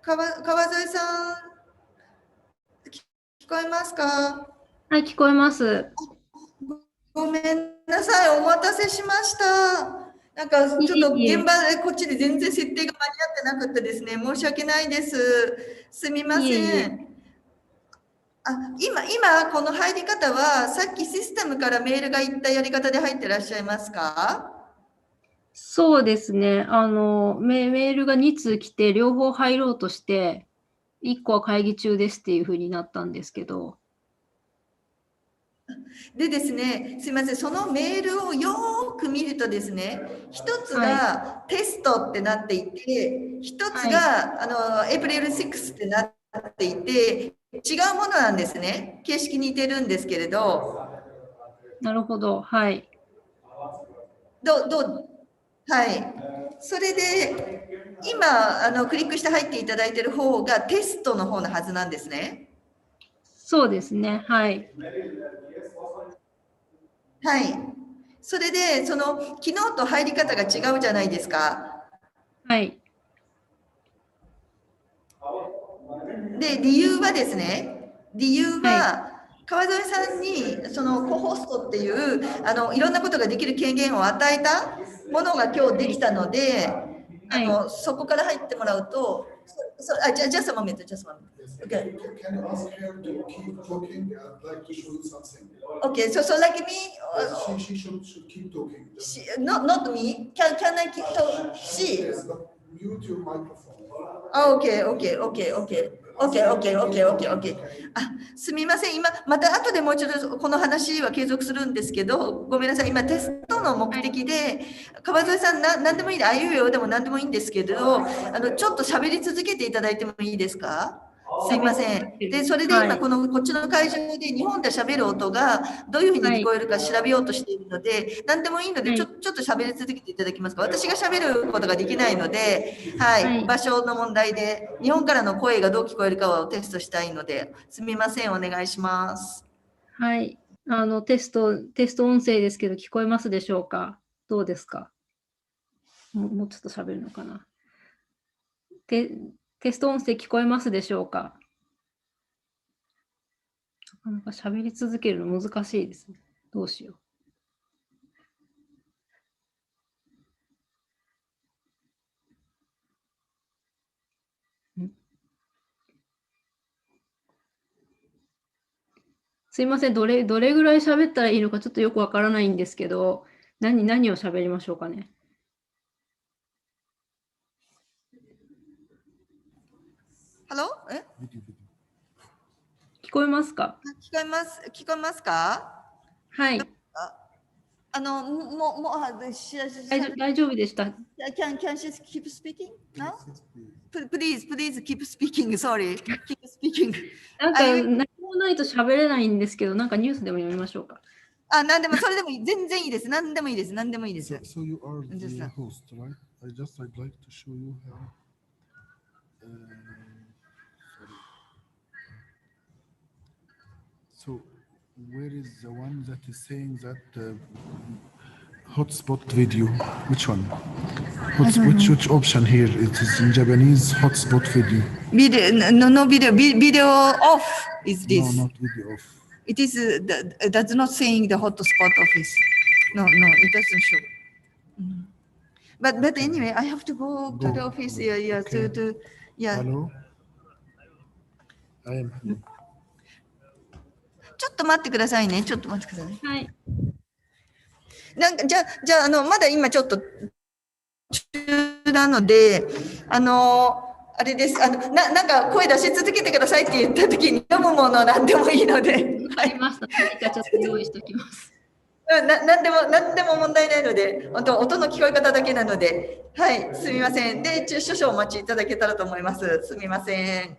川添さん、聞こえますか？はい、聞こえます。ごめんなさい、お待たせしました。なんかいちょっとえいえ、現場でこっちで全然設定が間に合ってなくてですね、申し訳ないです。すみまいえいえ。せん。今この入り方は、さっきシステムからメールがいったやり方で入ってらっしゃいますか？そうですね。メールが2通来て、両方入ろうとして、1個は会議中ですっていう風になったんですけど。でですね、すみません、そのメールをよーく見るとですね、一つはい。がテストってなっていて、一つはい。がエイプリル6ってなっていて、違うものなんですね。形式似てるんですけれど、なるほど。はい。どう、はい。それで、今クリックして入っていただいている方がテストの方のはずなんですね。そうですね。はい。はい。それで、昨日と入り方が違うじゃないですか。はい。で、理由はですね、理由はい。は、川添さんに、そのコホストっていう、いろんなことができる権限を与えたものが今日できたので、はい。そこから入ってもらうと、just a moment, just a moment. Okay. Can you ask her to keep talking? I'd like to show you something. Okay, so like me, She should keep talking. not me, can I keep talking? She? Yes, but mute your microphone. Okay, okay, okay, okay. OK, OK, OK, OK, OK。すみません。今、また後でもう一度この話は継続するんですけど、ごめんなさい。今、テストの目はい。的で、川添さん、なんでもいいで、あいうえおでもなんでもいいんですけど、ちょっと喋り続けていただいてもいいですか？すい喋りません。で、続ける。それで今、はい。こっちの会場で日本で喋る音がどういうふうにはい。聞こえるか調べようとしているので、なんでもいいので、はい。ちょっと喋り続けていただけますか？私が喋ることができないので、はい、はい。場所の問題で、日本からの声がどう聞こえるかをテストしたいので、すみません、お願いします。はい。テスト音声ですけど、聞こえますでしょうか？どうですか？もうちょっと喋るのかな？テテスト音声聞こえますでしょうか？なかなか喋り続けるの難しいですね。どうしよう。すいません、どれぐらい喋ったらいいのかちょっとよくわからないんですけど、何を喋りましょうかね。ハロー聞こえますか？聞こえますか？はい。大丈夫でした。can she keep speaking now? Please keep speaking. Sorry. Keep speaking. なんか、あいう何もないと喋れないんですけど、なんかニュースでも読みましょうか。なんでも、それでもいい。全然いいです。何でもいいです。何でもいいです。So you are Just, the host, right? I'd like to show you how. So where is the one that is saying that hotspot video? Which one? Which option here? It is in Japanese hotspot video. no video. Video off is No, this. not video off. It is that's not saying the hotspot office. No, it doesn't show. But anyway, I have to go to the Go. office. Yeah, Okay. yeah. Hello. I am hello. ちょっと待ってくださいね。ちょっと待ってくださいね。はい。なんかじゃあまだ今ちょっと中なので、あれです。なんか声出し続けてくださいって言った時に飲むものなんでもいいので、はい。わかりました。何かちょっと用意しておきます。なんでも問題ないので、本当音の聞こえ方だけなので、はい、すみません。で、少々お待ちいただけたらと思います。すみません。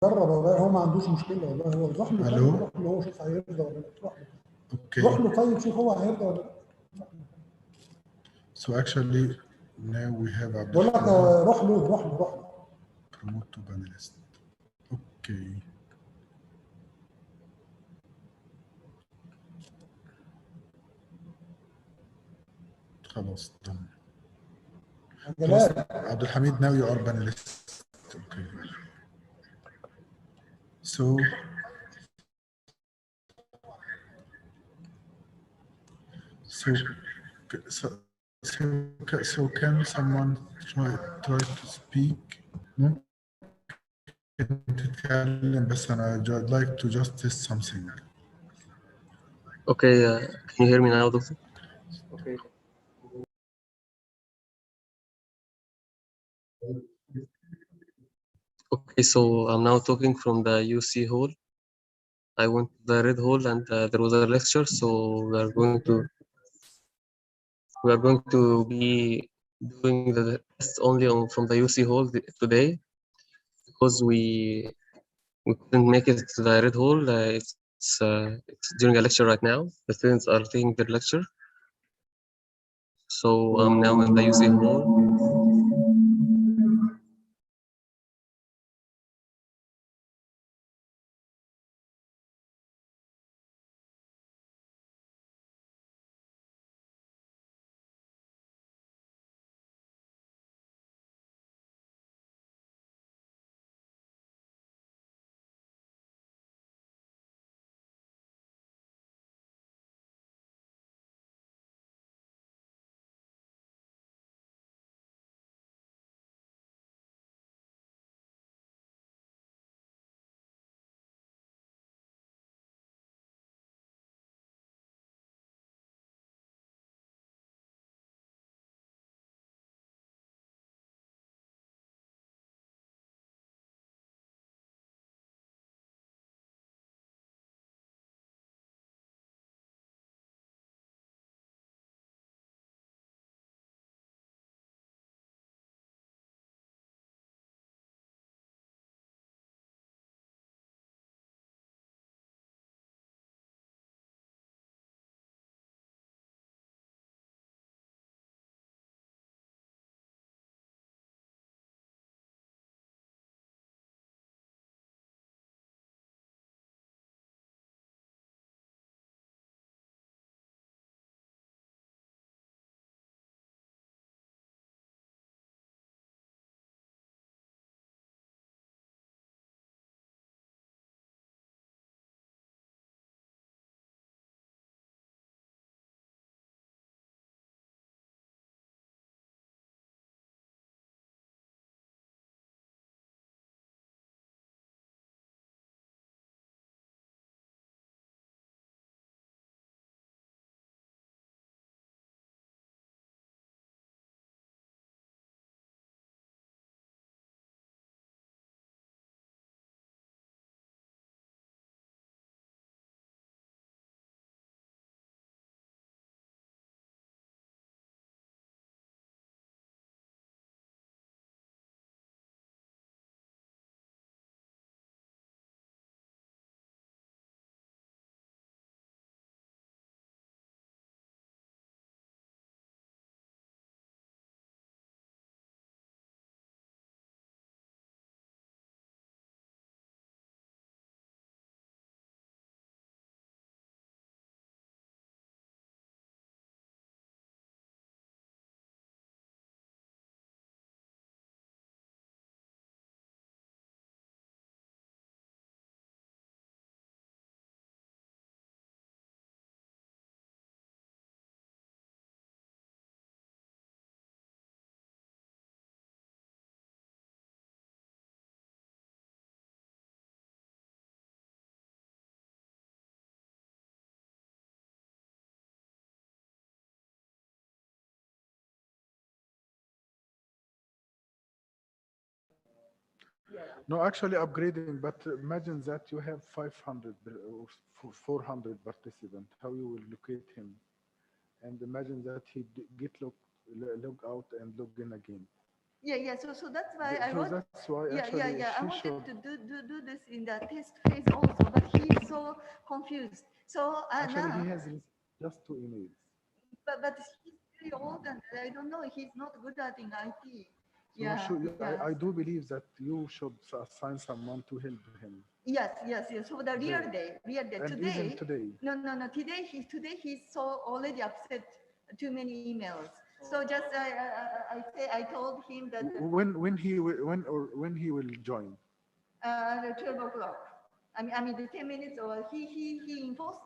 جرب والله، هو ما عندوش مشكله والله، هو روح له. ألو؟ روح له هو شوف هيرضى ولا لا. روح له. Okay. روح له طيب شوف هو هيرضى ولا لا. So actually now we have بقول لك Abdulhamid روح له روح له روح له. promote to panelist. Okay. خلاص done. خلاص Abdulhamid, now you are panelist. Okay. So can someone try to speak? ممكن تتكلم بس أنا I'd like to just test something. Okay, can you hear me now, Doctor? Okay. Okay, so I'm now talking from the UC hall. I went to the Red Hall and there was a lecture, so we are going to be doing the test only from the UC hall today because we couldn't make it to the Red Hall. It's during a lecture right now. The students are taking their lecture, so I'm now in the UC hall. No, actually upgrading, but imagine that you have 500 or 400 participants, how you will locate him? And imagine that he get log out and log in again. Yeah. So that's why I So want. that's why Yeah. actually I she wanted should. to do this in the test phase also, but he's so confused. So Actually, now, he has just 2 emails. but he's very old and I don't know. He's not good at in IT. So I do believe that you should assign someone to help him. Yes. For the real day. And even today. No. Today he's so already upset. Too many emails. So just I told him that When he will join. 12 o'clock. I mean the 10 minutes or he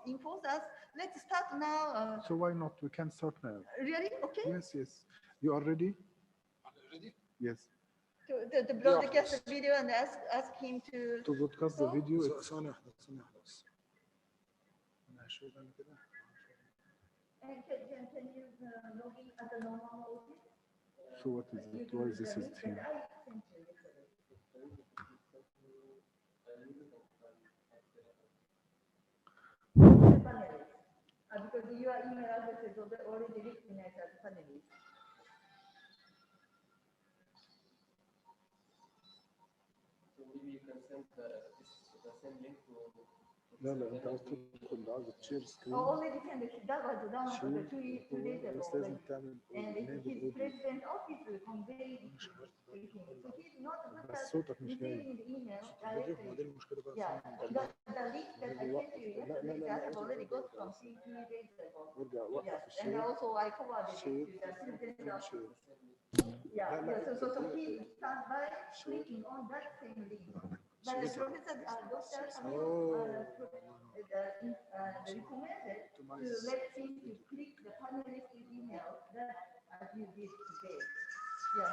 inforced us. Let's start now. So why not? We can start now. Really? Okay. Yes. You are ready? Yes. To broadcast the video and ask him to. To broadcast the video. ثانية واحدة بس. أنا هشوف أنا كده. And can you log in at the normal mode? So what is it? Why is this is here? Because your email address is already recognized as a panelist. So maybe you can send the same link to. لا انت عايز تدخل عايز تشير سكرين. Already sent it. That was done 2 days ago. بس لازم تعمل And his president office conveyed it to him. So he's not good بس at صوتك مش جاي. receiving the email بعدين directly. المشكلة بقى Yeah, the link that I sent you yesterday, I have already got from 2 days ago. ارجع وقف Yes, and الشير. also I forwarded it to the president office. So he starts by clicking on that same link. But the professor, Dr. recommended to let him to click the panelist email that as you did today.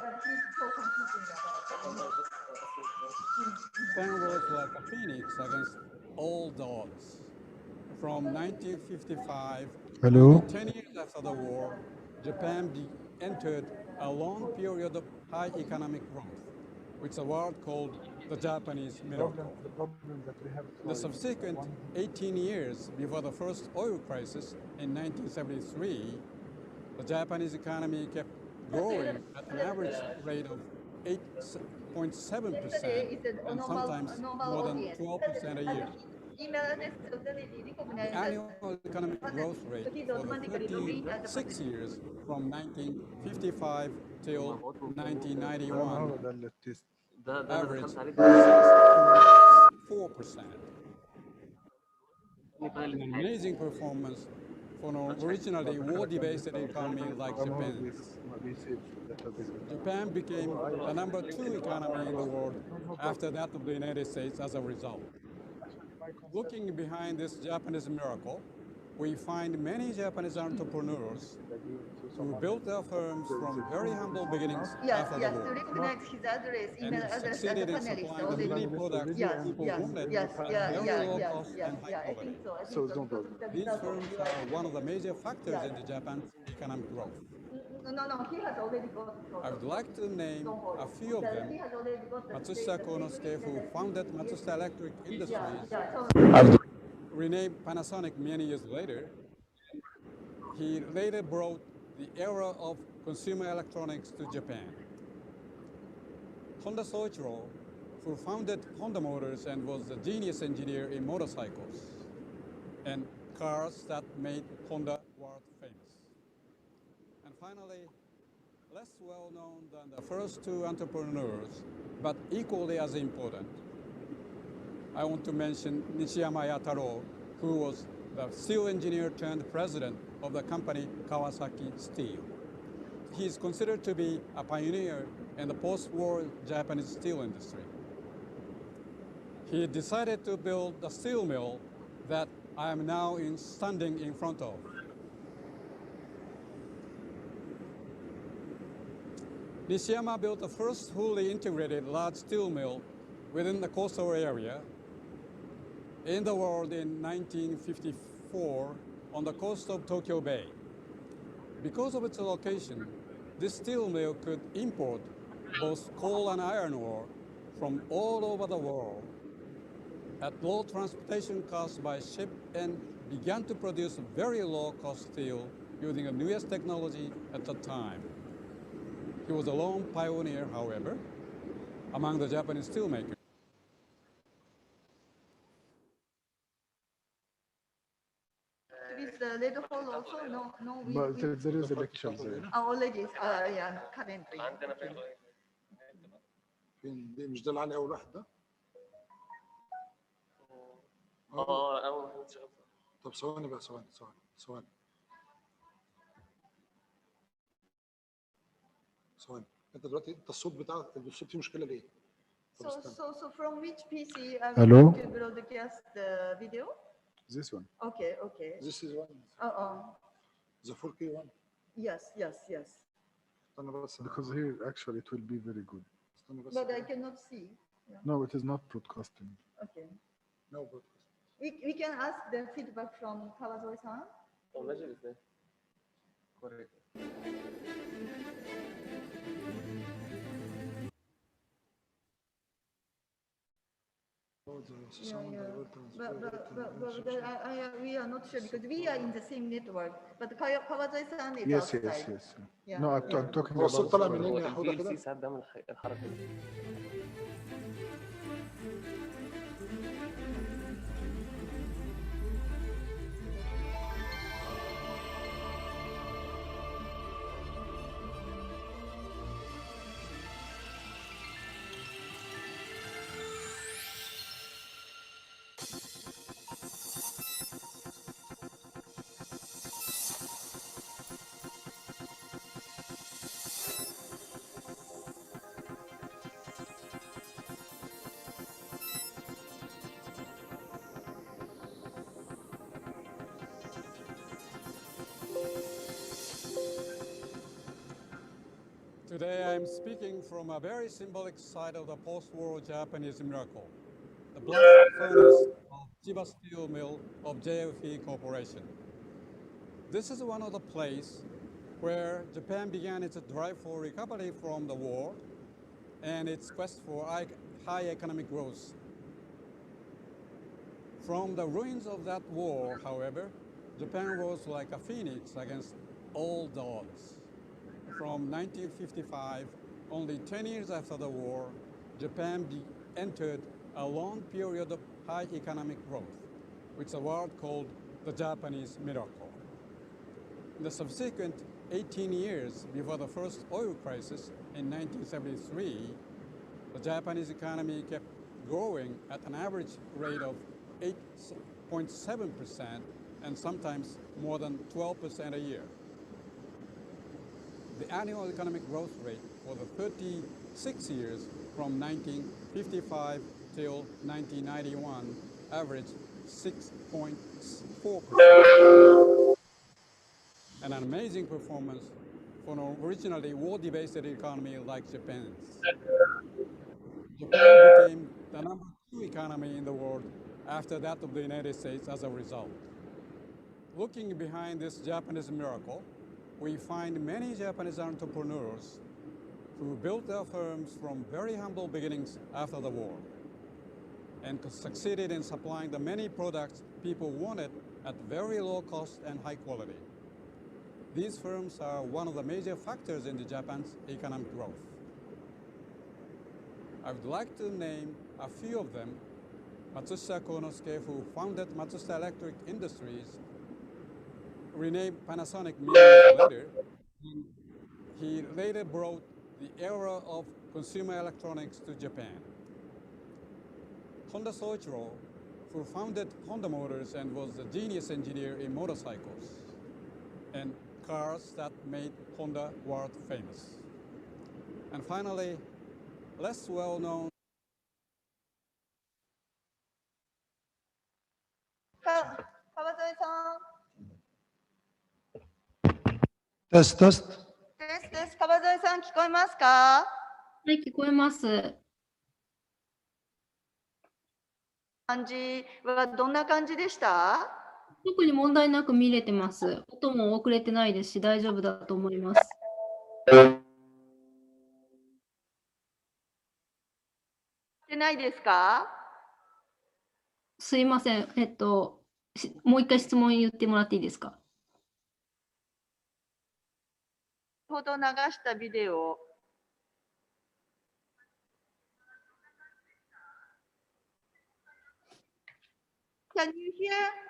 But he's so confusing about it. Japan was like a phoenix against all odds. From 1955 Hello? to 10 years after the war, Japan entered a long period of high economic growth, which the world called the Japanese miracle. The problem that we have. The subsequent 18 years before the first oil crisis in 1973, the Japanese economy kept growing at an average rate of 8.7% and sometimes more than 12% a year. The annual economic growth rate for the 36 years from 1955 till 1991 ده التست. ده average دخلت عليه 4%. An amazing performance for an originally war-based economy like Japan. Japan became the number 2 economy in the world after that of the United States as a result. Looking behind this Japanese miracle, we find many Japanese entrepreneurs who built their firms from very humble beginnings after the To war recognize his address, and email address as a succeeded in panelist supplying the already. many products people wanted at very low cost and high I quality. think so. So don't bother. These firms are one of the major factors in the Japan's economic growth. No, he has already got it. I would like to name a few of them. He has already got the Matsushita Konosuke, who founded Matsushita Electric Industries, so renamed Panasonic many years later. He later brought the era of consumer electronics to Japan. Honda Soichiro, who founded Honda Motors and was a genius engineer in motorcycles and cars that made Honda world famous. And finally, less well known than the first 2 entrepreneurs, but equally as important, I want to mention Nishiyama Yataro, who was the steel engineer turned president of the company Kawasaki Steel. He is considered to be a pioneer in the post-war Japanese steel industry. He decided to build the steel mill that I am now standing in front of. Nishiyama built the first fully integrated large steel mill within the coastal area in the world in 1954 on the coast of Tokyo Bay. Because of its location, this steel mill could import both coal and iron ore from all over the world at low transportation costs by ship and began to produce very low-cost steel using the newest technology at the time. He was a lone pioneer, however, among the Japanese steelmakers. With the red hole also, no, But there is a lecture there. already, yeah, currently. فين دي مش ده اللي عليه اول واحد ده؟ طب ثواني بقى ثواني. انت دلوقتي الصوت بتاعك الصوت فيه مشكله ليه؟ So from which PC are Hello? we going to broadcast the video? This one. Okay. This is one. The 4K one. Yes. استنى بس. Because here actually it will be very good. استنى بس. But I cannot see. No, it is not broadcasting. Okay. No broadcast. We can ask the feedback from Kawazoi-san. But we are not sure because we are in the same network. But Kawazoi-san is Yes. outside. Yeah, No, I'm yeah. talking هو الصوت طالع about. منين يا حوده كده؟ ساعات بيعمل الحركه دي. Today I'm speaking from a very symbolic side of the post-war Japanese miracle, the blast furnace of Chiba Steel Mill of JFE Corporation. This is one of the places where Japan began its drive for recovery from the war and its quest for high economic growth. From the ruins of that war, however, Japan rose like a phoenix against all the odds. From 1955, only 10 years after the war, Japan entered a long period of high economic growth, which the world called the Japanese miracle. In the subsequent 18 years before the first oil crisis in 1973, the Japanese economy kept growing at an average rate of 8.7% and sometimes more than 12% a year. The annual economic growth rate for the 36 years from 1955 till 1991 averaged 6.4%. An amazing performance for an originally war-devastated economy like Japan's. Japan became the number 2 economy in the world after that of the United States as a result. Looking behind this Japanese miracle, we find many Japanese entrepreneurs who built their firms from very humble beginnings after the war and succeeded in supplying the many products people wanted at very low cost and high quality. These firms are one of the major factors in Japan's economic growth. I would like to name a few of them. Matsushita Konosuke, who founded Matsushita Electric Industries, renamed Panasonic many years later. He later brought the era of consumer electronics to Japan. Honda Soichiro, who founded Honda Motors and was a genius engineer in motorcycles and cars that made Honda world famous. And finally, less well-known Kawazoi-san. テスト。です。川添さん聞こえますか？はい、聞こえます。感じはどんな感じでした？特に問題なく見れてます。音も遅れてないですし、大丈夫だと思います。でないですか？すいません。もう一回質問言ってもらっていいですか？先ほど流したビデオ can you hear?